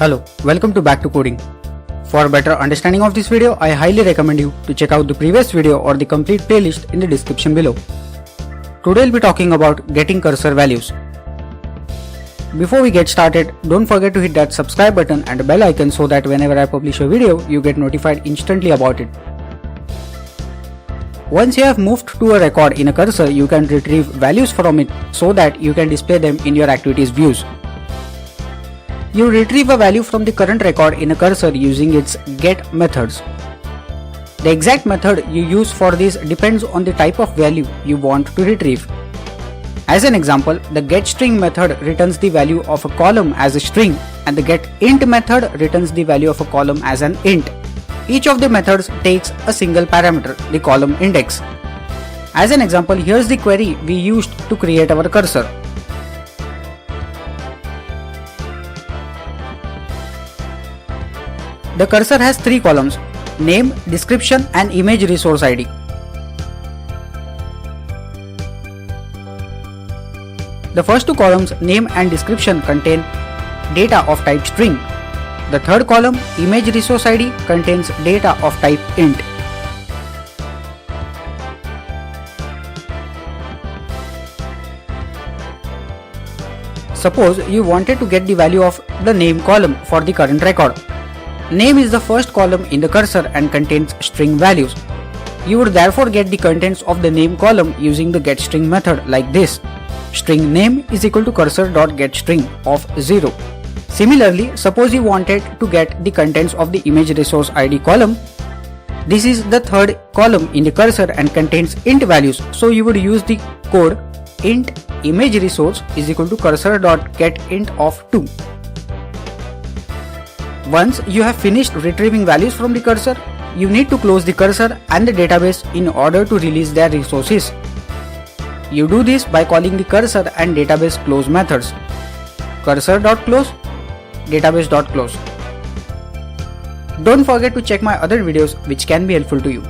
Hello, welcome to Back to Coding. For a better understanding of this video, I highly recommend you to check out the previous video or the complete playlist in the description below. Today we'll be talking about getting cursor values. Before we get started, don't forget to hit that subscribe button and the bell icon so that whenever I publish a video, you get notified instantly about it. Once you have moved to a record in a cursor, you can retrieve values from it so that you can display them in your activities views. You retrieve a value from the current record in a cursor using its get methods. The exact method you use for this depends on the type of value you want to retrieve. As an example, the getString method returns the value of a column as a string and the getInt method returns the value of a column as an int. Each of the methods takes a single parameter, the column index. As an example, here's the query we used to create our cursor. The cursor has three columns: name, description and image resource ID. The first two columns, name and description, contain data of type string. The third column, image resource ID, contains data of type int. Suppose you wanted to get the value of the name column for the current record. Name is the first column in the cursor and contains string values. You would therefore get the contents of the name column using the getString method like this: string name is equal to cursor.getString of 0. Similarly, suppose you wanted to get the contents of the image resource ID column. This is the third column in the cursor and contains int values, so you would use the code int image resource is equal to cursor.getInt of 2. Once you have finished retrieving values from the cursor, you need to close the cursor and the database in order to release their resources. You do this by calling the cursor and database close methods: cursor.close, database.close. Don't forget to check my other videos which can be helpful to you.